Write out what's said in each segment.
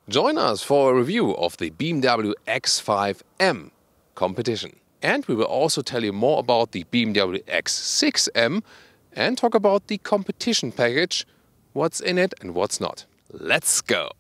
Join us for a review of the BMW X5M competition. And we will also tell you more about the BMW X6M and talk about the competition package, what's in it and what's not. Let's go!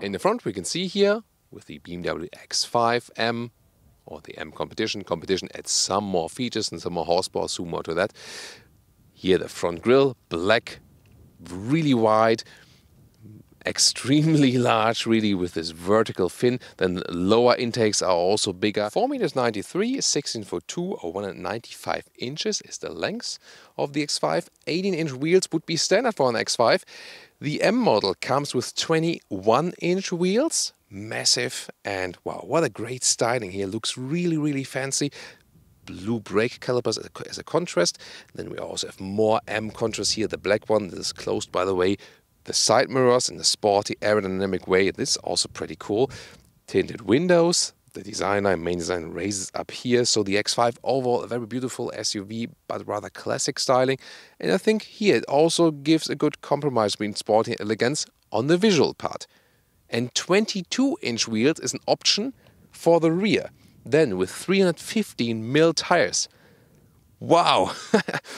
In the front we can see here with the BMW X5M or the M competition adds some more features and some more horsepower, soon more to that. Here the front grille, black, really wide, extremely large really with this vertical fin. Then the lower intakes are also bigger. 4.93 meters, 16'2" or 195 inches is the length of the X5. 18-inch wheels would be standard for an X5. The M model comes with 21-inch wheels, massive, and wow, what a great styling here. Looks really fancy. Blue brake calipers as a contrast. Then we also have more M contrast here. The black one, this is closed by the way. The side mirrors in a sporty aerodynamic way. This is also pretty cool. Tinted windows. The main design raises up here. So the X5 overall a very beautiful SUV, but rather classic styling. And I think here it also gives a good compromise between sporty and elegance on the visual part. And 22-inch wheels is an option for the rear. Then with 315mm tires. Wow,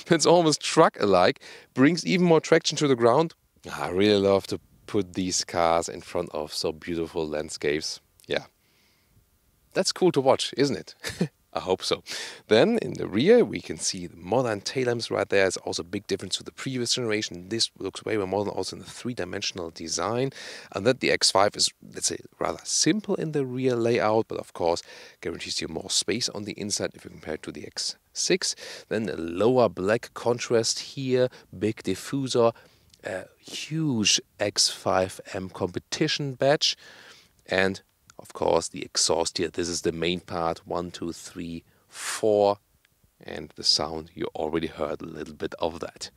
that's almost truck-alike. Brings even more traction to the ground. I really love to put these cars in front of so beautiful landscapes. Yeah. That's cool to watch, isn't it? I hope so. Then in the rear we can see the modern tail lamps right there. It's also a big difference to the previous generation. This looks way more modern also in the three-dimensional design. And that the X5 is, let's say, rather simple in the rear layout, but of course guarantees you more space on the inside if you compare it to the X6. Then the lower black contrast here, big diffuser, a huge X5M competition badge, and of course, the exhaust here, this is the main part, 1, 2, 3, 4, and the sound, you already heard a little bit of that.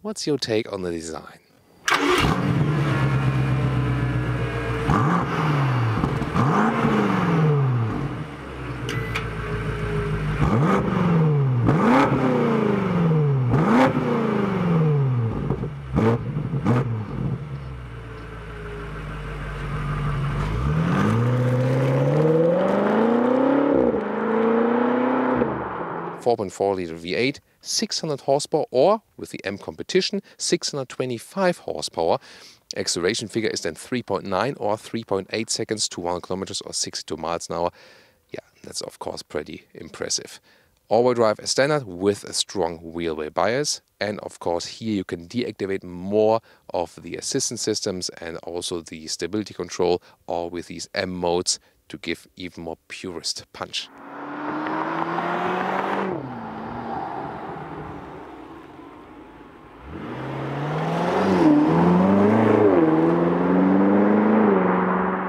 What's your take on the design? .4-liter V8, 600 horsepower, or with the M competition, 625 horsepower. Acceleration figure is then 3.9 or 3.8 seconds to 100 kilometers or 62 miles an hour. Yeah, that's of course pretty impressive. All-wheel drive is standard with a strong wheelway bias, and of course here you can deactivate more of the assistance systems and also the stability control, all with these M modes to give even more purist punch.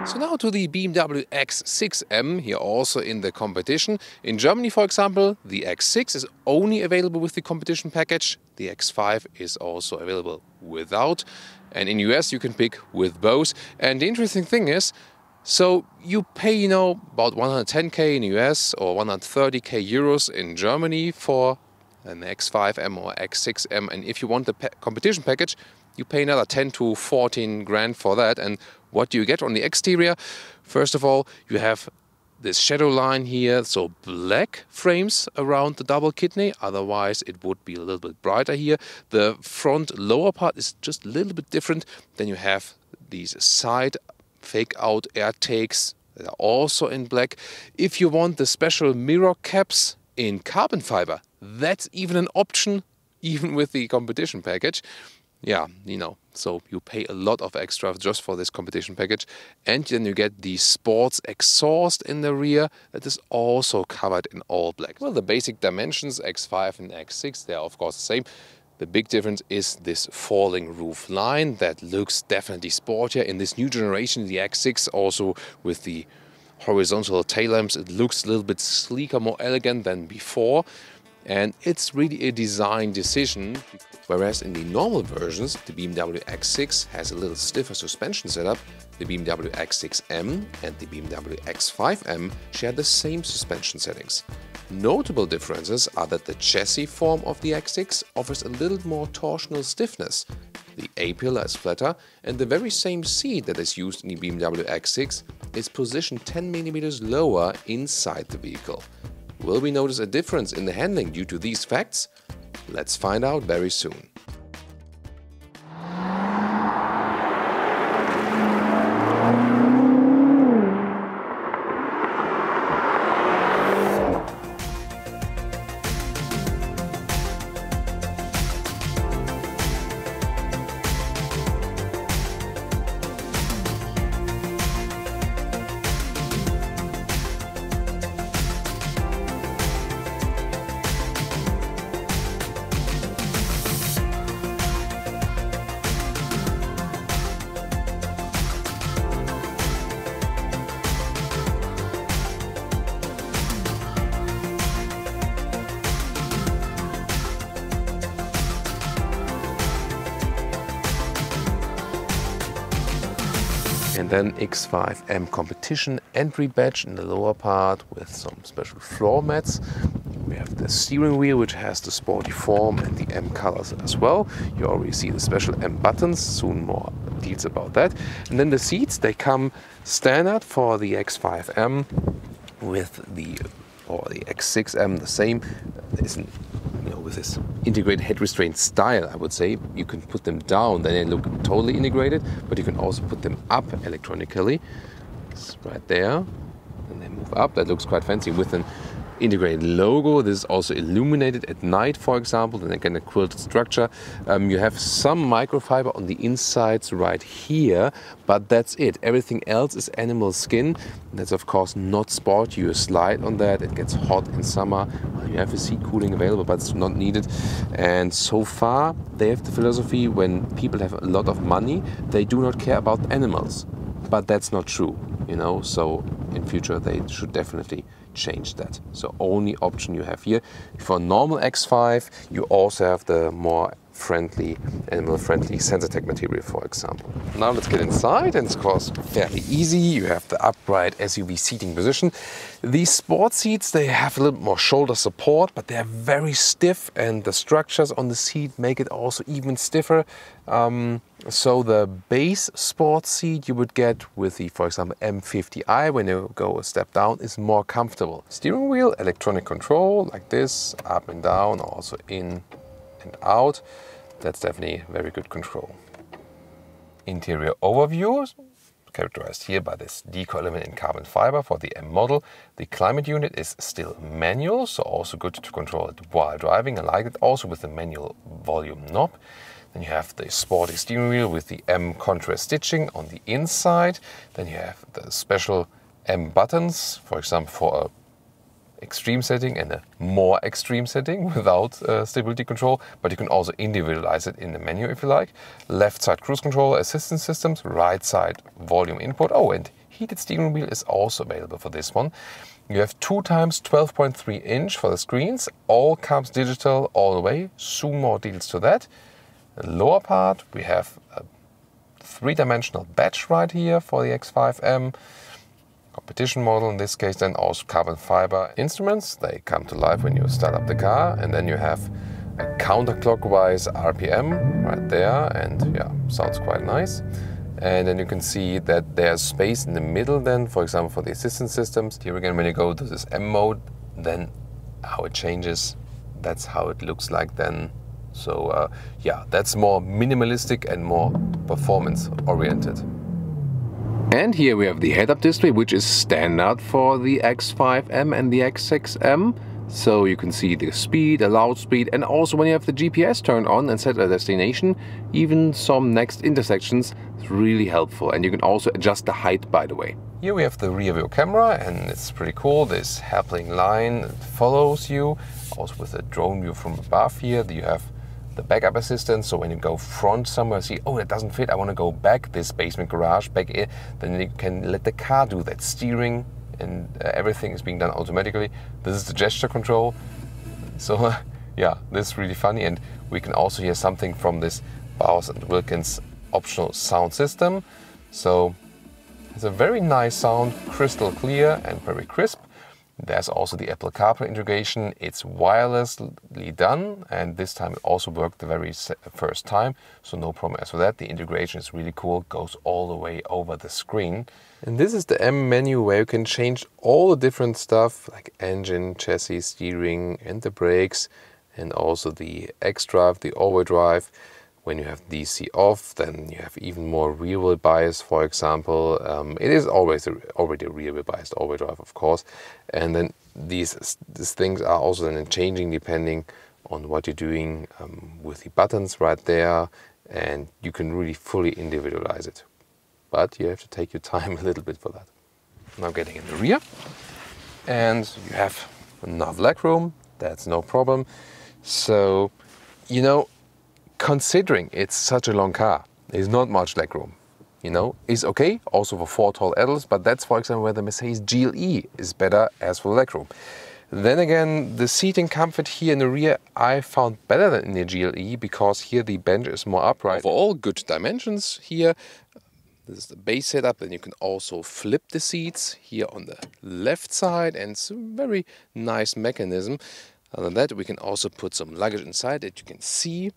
So now to the BMW X6M, here also in the competition. In Germany, for example, the X6 is only available with the competition package. The X5 is also available without. And in US, you can pick with both. And the interesting thing is, so you pay, about 110k in the US or 130k euros in Germany for an X5M or X6M. And if you want the competition package, you pay another 10 to 14 grand for that. And what do you get on the exterior? First of all, you have this shadow line here, so black frames around the double kidney, otherwise it would be a little bit brighter here. The front lower part is just a little bit different. Then you have these side fake out air takes that are also in black. If you want the special mirror caps in carbon fiber, that's even an option, even with the competition package. Yeah, so you pay a lot of extra just for this competition package. And then you get the sports exhaust in the rear that is also covered in all black. Well, the basic dimensions, X5 and X6, they are of course the same. The big difference is this falling roof line that looks definitely sportier. In this new generation, the X6, also with the horizontal tail lamps, it looks a little bit sleeker, more elegant than before. And it's really a design decision. Whereas in the normal versions, the BMW X6 has a little stiffer suspension setup, the BMW X6M and the BMW X5M share the same suspension settings. Notable differences are that the chassis form of the X6 offers a little more torsional stiffness. The A-pillar is flatter, and the very same seat that is used in the BMW X6 is positioned 10 mm lower inside the vehicle. Will we notice a difference in the handling due to these facts? Let's find out very soon. And then X5M competition entry badge in the lower part with some special floor mats. We have the steering wheel, which has the sporty form and the M colors as well. You already see the special M buttons, soon more details about that. And then the seats, they come standard for the X5M with the X6M, the same. With this integrated head restraint style, I would say, you can put them down, then they look totally integrated, but you can also put them up electronically. It's right there, and they move up. That looks quite fancy with an integrated logo. This is also illuminated at night, for example, and again a quilted structure. You have some microfiber on the insides right here, but that's it. Everything else is animal skin. That's of course not sport. You slide on that, it gets hot in summer. Well, you have a seat cooling available, but it's not needed. And so far they have the philosophy, when people have a lot of money, they do not care about animals. But that's not true, so in future they should definitely change that. So only option you have here. For normal X5, you also have the more friendly, animal-friendly Sensatec material, for example. Now let's get inside, and it's of course fairly easy. You have the upright SUV seating position. These sport seats, they have a little more shoulder support, but they are very stiff, and the structures on the seat make it also even stiffer. So the base sport seat you would get with the, for example, M50i, when you go a step down, is more comfortable. Steering wheel, electronic control, like this, up and down, also in and out. That's definitely very good control. Interior overview, characterized here by this deco element in carbon fiber for the M model. The climate unit is still manual, so also good to control it while driving. I like it also with the manual volume knob. Then you have the sporty steering wheel with the M contrast stitching on the inside. Then you have the special M buttons, for example, for a extreme setting and a more extreme setting without stability control, but you can also individualize it in the menu if you like. Left side cruise control, assistance systems, right side volume input. Oh, and heated steering wheel is also available for this one. You have 2x 12.3 inch for the screens, all comes digital all the way, soon more deals to that. The lower part, we have a 3-dimensional badge right here for the X5M. Competition model in this case, then also carbon fiber instruments. They come to life when you start up the car, and then you have a counterclockwise RPM right there, and yeah, sounds quite nice. And then you can see that there's space in the middle then, for example, for the assistance systems. Here again, when you go to this M mode, then how it changes, that's how it looks like then. So yeah, that's more minimalistic and more performance oriented. And here we have the head-up display, which is standard for the X5M and the X6M. So you can see the speed, allowed speed, and also when you have the GPS turned on and set a destination, even some next intersections, it's really helpful. And you can also adjust the height, by the way. Here we have the rear view camera, and it's pretty cool. This hairpin line follows you. Also with a drone view from above here, you have the backup assistance, so when you go front somewhere, see, oh, that doesn't fit, I want to go back this basement garage, back in, then you can let the car do that. Steering and everything is being done automatically. This is the gesture control. So yeah, this is really funny, and we can also hear something from this Bowers & Wilkins optional sound system. So it's a very nice sound, crystal clear and very crisp. There's also the Apple CarPlay integration. It's wirelessly done, and this time it also worked the very first time, so no problem as for that. The integration is really cool, goes all the way over the screen. And this is the M menu where you can change all the different stuff like engine, chassis, steering and the brakes, and also the X-Drive, the all-wheel drive. When you have DC off, then you have even more rear-wheel bias, for example. It is always already a rear-wheel biased all-wheel drive, of course. And then these things are also then changing depending on what you're doing with the buttons right there. And you can really fully individualize it. But you have to take your time a little bit for that. Now getting in the rear. And you have enough legroom. That's no problem. So, you know, considering it's such a long car, there's not much legroom. You know, is okay also for 4 tall adults, but that's for example where the Mercedes GLE is better as for legroom. Then again, the seating comfort here in the rear I found better than in the GLE because here the bench is more upright. Overall, good dimensions here. This is the base setup, and you can also flip the seats here on the left side, and it's a very nice mechanism. Other than that, we can also put some luggage inside that you can see,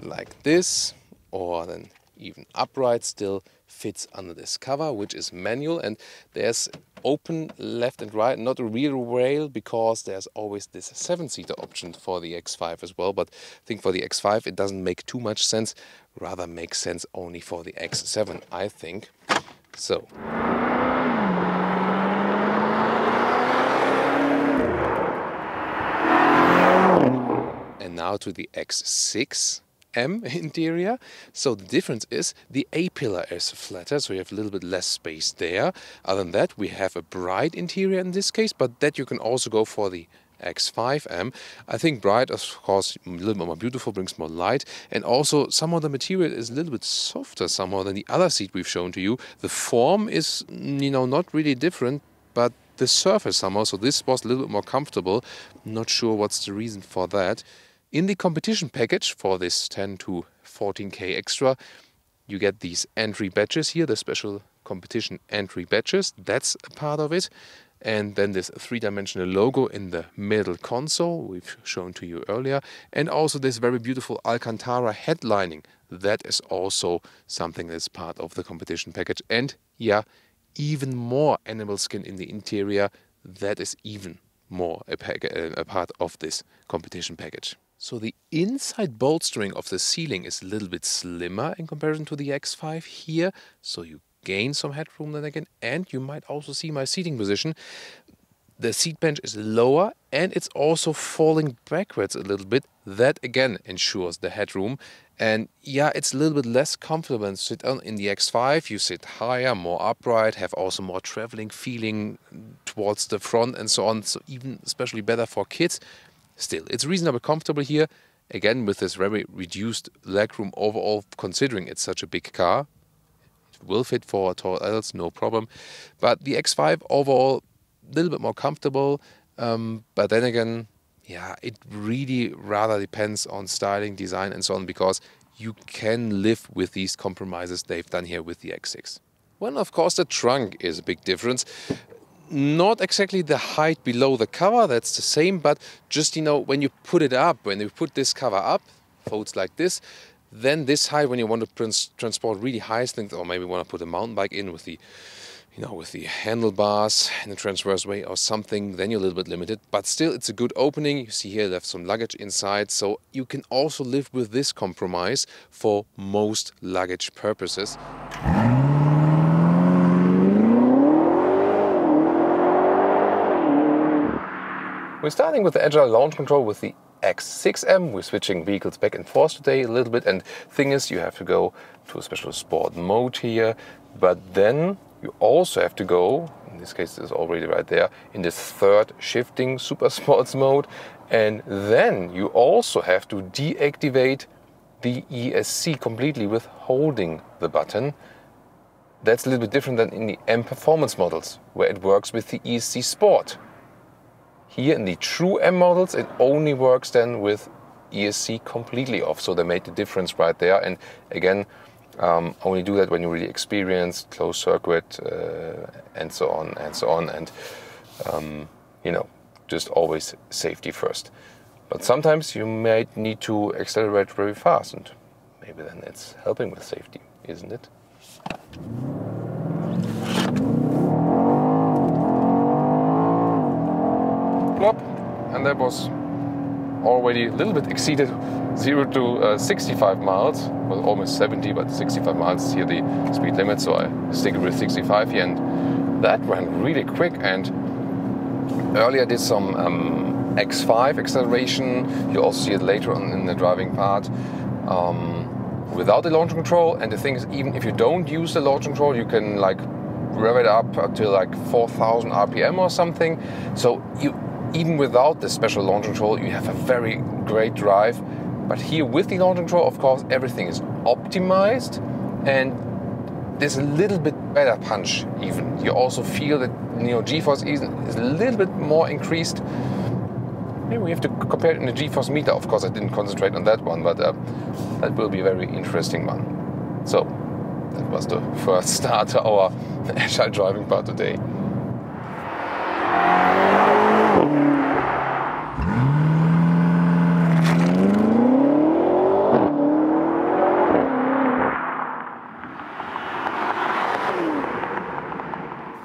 like this, or then even upright still fits under this cover, which is manual, and there's open left and right, not a rear rail, because there's always this 7-seater option for the X5 as well, but I think for the X5 it doesn't make too much sense, rather makes sense only for the X7, I think. So and now to the X6M interior. So the difference is the A-pillar is flatter, so you have a little bit less space there. Other than that, we have a bright interior in this case, but that you can also go for the X5M. I think bright, of course, a little bit more beautiful, brings more light, and also some of the material is a little bit softer somehow than the other seat we've shown to you. The form is, you know, not really different, but the surface somehow, so this was a little bit more comfortable. Not sure what's the reason for that. In the competition package for this 10 to 14K extra, you get these entry badges here, the special competition entry badges. That's a part of it. And then this 3-dimensional logo in the middle console, we've shown to you earlier. And also this very beautiful Alcantara headlining. That is also something that's part of the competition package. And yeah, even more animal skin in the interior. That is even more a part of this competition package. So the inside bolstering of the ceiling is a little bit slimmer in comparison to the X5 here. So you gain some headroom then again, and you might also see my seating position. The seat bench is lower and it's also falling backwards a little bit. That again ensures the headroom. And yeah, it's a little bit less comfortable than sit on in the X5. You sit higher, more upright, have also more traveling feeling towards the front and so on. So even especially better for kids. Still, it's reasonably comfortable here. Again, with this very reduced legroom overall, considering it's such a big car. It will fit for tall adults, no problem. But the X5 overall, a little bit more comfortable. But then again, yeah, it really rather depends on styling, design and so on, because you can live with these compromises they've done here with the X6. Well, of course, the trunk is a big difference. Not exactly the height below the cover, that's the same, but just, you know, when you put it up, when you put this cover up, folds like this, then this height, when you want to transport really high things, or maybe want to put a mountain bike in with the, you know, with the handlebars in a transverse way or something, then you're a little bit limited. But still, it's a good opening. You see here, they have some luggage inside, so you can also live with this compromise for most luggage purposes. We're starting with the agile launch control with the X6M. We're switching vehicles back and forth today a little bit, and thing is, you have to go to a special sport mode here, but then you also have to go, in this case it's already right there, in this third shifting super sports mode, and then you also have to deactivate the ESC completely with holding the button. That's a little bit different than in the M Performance models, where it works with the ESC Sport. Here in the true M models, it only works then with ESC completely off. So they made the difference right there. And again, only do that when you really experience closed circuit and so on and so on. And, you know, just always safety first. But sometimes you might need to accelerate very fast, and maybe then it's helping with safety, isn't it? Plop, and that was already a little bit exceeded 0 to 65 miles, well, almost 70, but 65 miles is here the speed limit, so I stick with 65 here, and that went really quick. And earlier I did some X5 acceleration. You also see it later on in the driving part without the launch control. And the thing is, even if you don't use the launch control, you can like rev it up to like 4,000 RPM or something. So you, even without the special launch control, you have a very great drive. But here with the launch control, of course, everything is optimized, and there's a little bit better punch even. You also feel that, you know, G-force is a little bit more increased. Maybe we have to compare it in the G-force meter. Of course, I didn't concentrate on that one, but that will be a very interesting one. So that was the first start to our agile driving part today.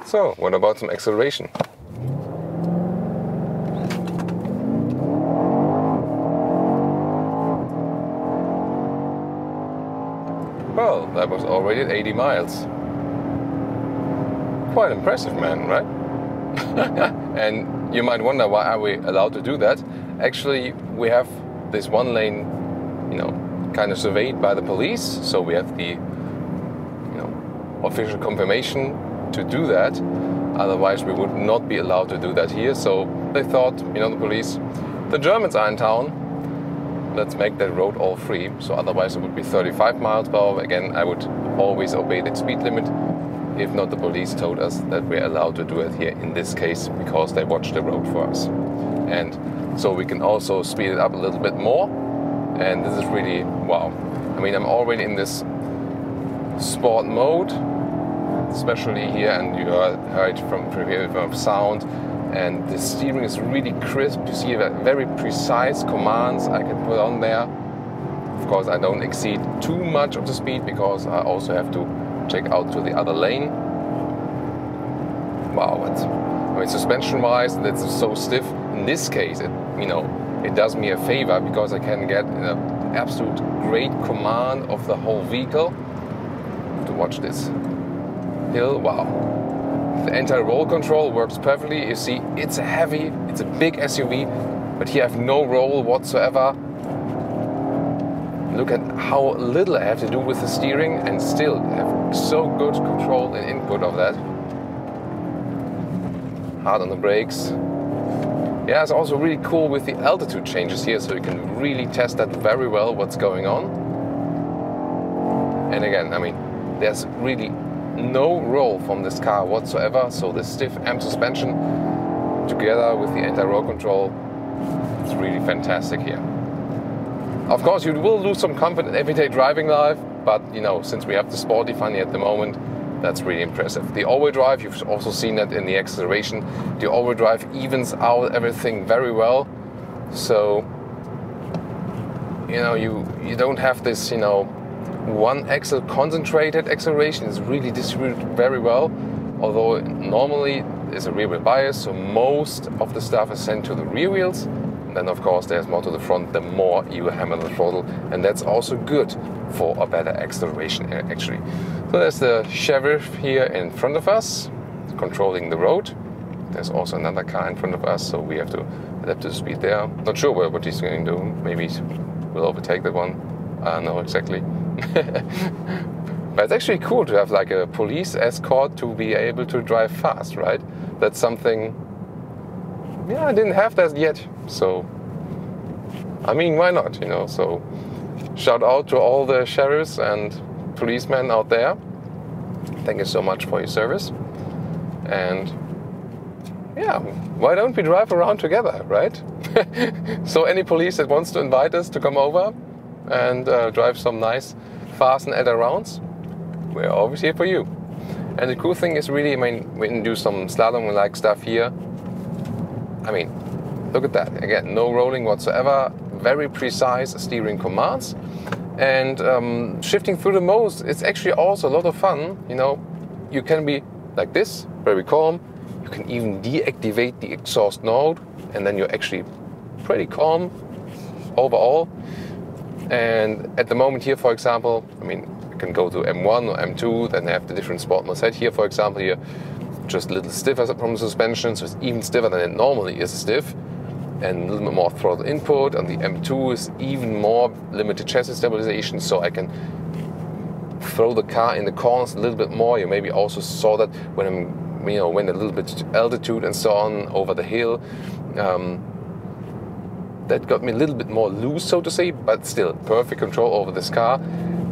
So, what about some acceleration? Well, that was already at 80 miles. Quite impressive, man, right? And you might wonder, why are we allowed to do that? Actually, we have this one lane, you know, kind of surveyed by the police, so we have the, you know, official confirmation to do that. Otherwise we would not be allowed to do that here. So they thought, you know, the police, the Germans are in town, let's make that road all free. So otherwise it would be 35 miles per hour. Again, I would always obey the speed limit. If not, the police told us that we're allowed to do it here in this case because they watched the road for us. And so we can also speed it up a little bit more. And this is really, wow. I mean, I'm already in this sport mode, especially here, and you heard from sound, and the steering is really crisp. You see very precise commands I can put on there. Of course, I don't exceed too much of the speed because I also have to check out to the other lane. Wow, I mean, suspension-wise, that's so stiff. In this case, it does me a favor because I can get an absolute great command of the whole vehicle. To watch this hill, wow. The anti-roll control works perfectly. You see, it's a big SUV, but here I have no roll whatsoever. look at how little I have to do with the steering and still have so good control and input of that. Hard on the brakes. Yeah, it's also really cool with the altitude changes here, so you can really test that very well, what's going on. And again, I mean, there's really no roll from this car whatsoever, so the stiff M suspension together with the anti-roll control, it's really fantastic here. Of course, you will lose some comfort in everyday driving life, but you know, since we have the Sporty Funny at the moment, that's really impressive. The all-wheel drive, you've also seen that in the acceleration. The all-wheel drive evens out everything very well. So, you know, you don't have this, you know, one axle concentrated acceleration. It's really distributed very well. Although normally there's a rear wheel bias, so most of the stuff is sent to the rear wheels. And then of course there's more to the front, the more you hammer the throttle. And that's also good for a better acceleration actually. So there's the sheriff here in front of us, controlling the road. There's also another car in front of us, so we have to adapt to the speed there. Not sure what he's going to do. Maybe we'll overtake that one. I don't know exactly. But it's actually cool to have like a police escort to be able to drive fast, right? That's something, yeah, I didn't have that yet. So, I mean, why not, you know? So, shout out to all the sheriffs and policemen out there. Thank you so much for your service. And yeah, why don't we drive around together, right? So any police that wants to invite us to come over and drive some nice fast and adder rounds, we're always here for you. And the cool thing is really, I mean, we can do some slalom-like stuff here. I mean, look at that. Again, no rolling whatsoever, very precise steering commands. And shifting through the modes, it's actually also a lot of fun. You know, you can be like this, very calm. You can even deactivate the exhaust mode, and then you're actually pretty calm overall. And at the moment here, for example, I mean, you can go to M1 or M2, then they have the different sport mode set here, for example, here, just a little stiffer from the suspension, so it's even stiffer than it normally is stiff. And a little bit more throttle input. On the M2 is even more limited chassis stabilization, so I can throw the car in the corners a little bit more. You maybe also saw that when I'm, you know, went a little bit altitude and so on over the hill. That got me a little bit more loose, so to say, but still perfect control over this car.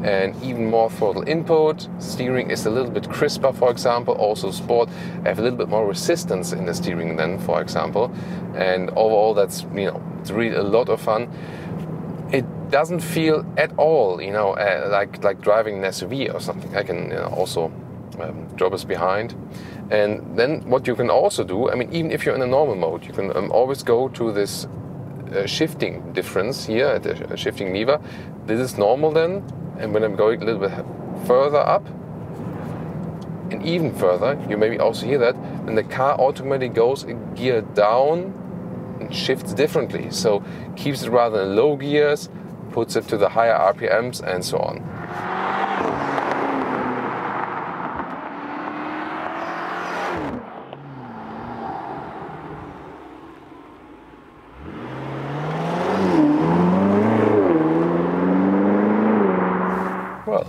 And even more throttle input. Steering is a little bit crisper, for example. Also sport, I have a little bit more resistance in the steering then, for example. And overall, that's, you know, it's really a lot of fun. It doesn't feel at all, you know, like driving an SUV or something. I can, you know, also drop us behind. And then what you can also do, I mean, even if you're in a normal mode, you can always go to this shifting difference here at the shifting lever. This is normal then. And when I'm going a little bit further up, and even further, you maybe also hear that, then the car automatically goes a gear down and shifts differently. So keeps it rather in low gears, puts it to the higher RPMs and so on. Well,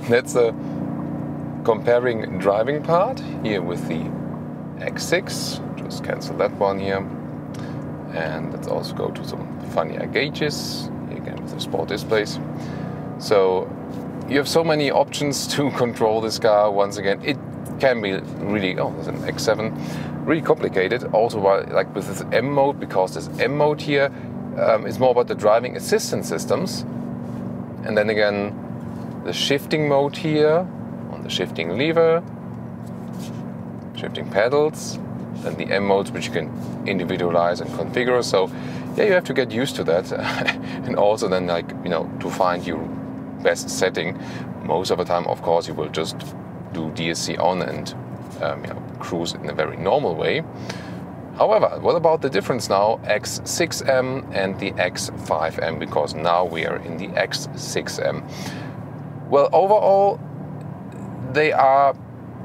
that's a comparing driving part here with the X6. Just cancel that one here. And let's also go to some funnier gauges, here again with the sport displays. So you have so many options to control this car. Once again, it can be really, oh, there's an X7. Really complicated, also like with this M mode, because this M mode here is more about the driving assistance systems. And then again, the shifting mode here, on the shifting lever, shifting pedals, then the M modes which you can individualize and configure. So yeah, you have to get used to that. And also then, like, you know, to find your best setting, most of the time, of course, you will just do DSC on and you know, cruise in a very normal way. However, what about the difference now, X6M and the X5M, because now we are in the X6M. Well, overall, they are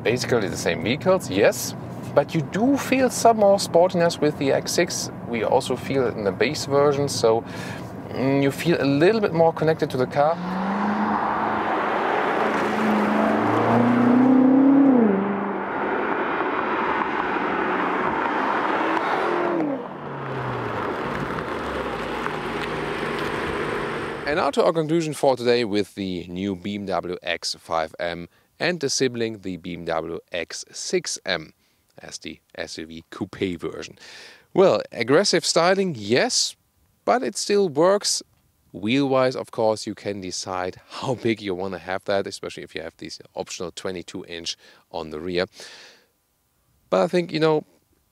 basically the same vehicles, yes, but you do feel some more sportiness with the X6. We also feel it in the base version, so you feel a little bit more connected to the car. And now to our conclusion for today with the new BMW X5M and the sibling, the BMW X6M, as the SUV coupe version. Well, aggressive styling, yes, but it still works. Wheel-wise, of course, you can decide how big you want to have that, especially if you have this optional 22-inch on the rear. But I think,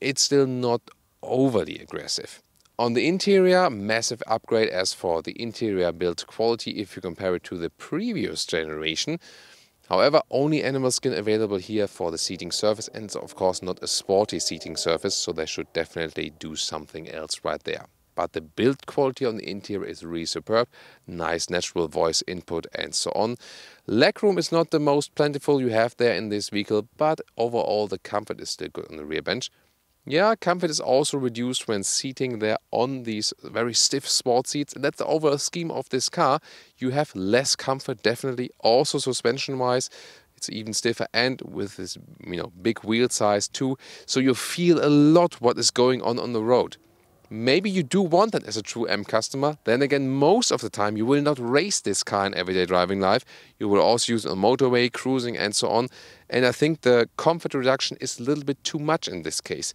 it's still not overly aggressive. On the interior, massive upgrade as for the interior build quality if you compare it to the previous generation. However, only animal skin available here for the seating surface, and it's of course not a sporty seating surface, so they should definitely do something else right there. But the build quality on the interior is really superb, nice natural voice input and so on. Legroom is not the most plentiful you have there in this vehicle, but overall the comfort is still good on the rear bench. Yeah, comfort is also reduced when seating there on these very stiff sport seats, and that's the overall scheme of this car. You have less comfort, definitely. Also suspension-wise, it's even stiffer, and with this, big wheel size too. So you feel a lot what is going on the road. Maybe you do want that as a true M customer. Then again, most of the time you will not race this car in everyday driving life. You will also use it on motorway, cruising and so on. And I think the comfort reduction is a little bit too much in this case.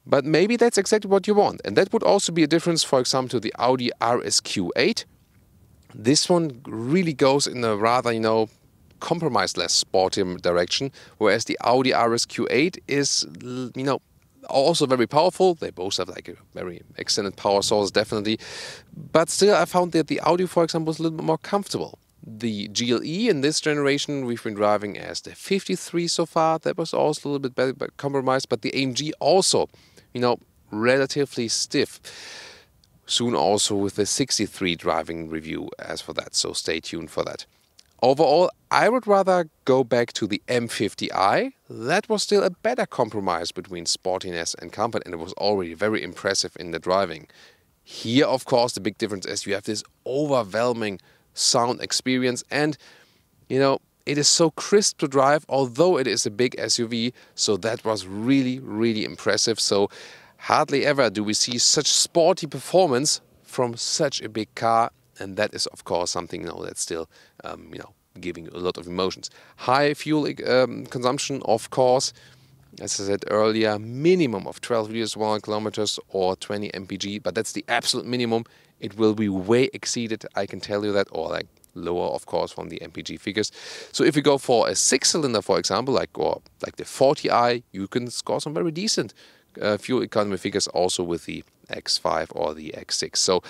But maybe that's exactly what you want. And that would also be a difference, for example, to the Audi RSQ8. This one really goes in a rather, compromise-less sporty direction, whereas the Audi RSQ8 is, also very powerful. They both have like a very extended power source, definitely. But still, I found that the Audi, for example, was a little bit more comfortable. The GLE in this generation, we've been driving as the 53 so far. That was also a little bit better compromised. But the AMG also, relatively stiff. Soon also with the 63 driving review as for that. So stay tuned for that. Overall, I would rather go back to the M50i. That was still a better compromise between sportiness and comfort, and it was already very impressive in the driving. Here, of course, the big difference is you have this overwhelming sound experience, and, it is so crisp to drive, although it is a big SUV, so that was really, really impressive. So hardly ever do we see such sporty performance from such a big car. And that is, of course, something that's still, giving you a lot of emotions. High fuel consumption, of course. As I said earlier, minimum of 12 liters 100 kilometers or 20 mpg, but that's the absolute minimum. It will be way exceeded, I can tell you that, or like lower, of course, from the mpg figures. So if you go for a 6-cylinder, for example, like the 40i, you can score some very decent fuel economy figures also with the X5 or the X6. So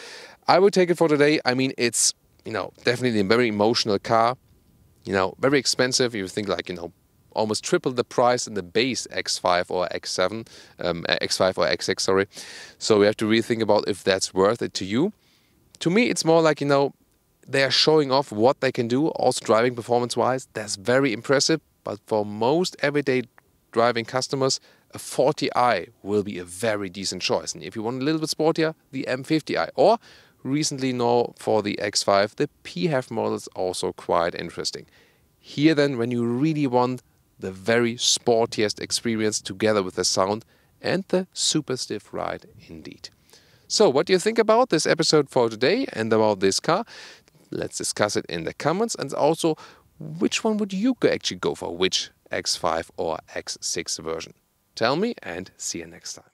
I would take it for today. I mean, it's, definitely a very emotional car, very expensive. You think like, almost triple the price in the base X5 or X7, X5 or X6, sorry. So we have to really think about if that's worth it to you. To me, it's more like, they are showing off what they can do, also driving performance-wise. That's very impressive. But for most everyday driving customers, a 40i will be a very decent choice. And if you want a little bit sportier, the M50i. Or recently now for the X5, the PHEV model is also quite interesting. Here then, when you really want the very sportiest experience together with the sound and the super stiff ride indeed. So what do you think about this episode for today and about this car? Let's discuss it in the comments. And also, which one would you actually go for? Which X5 or X6 version? Tell me and see you next time.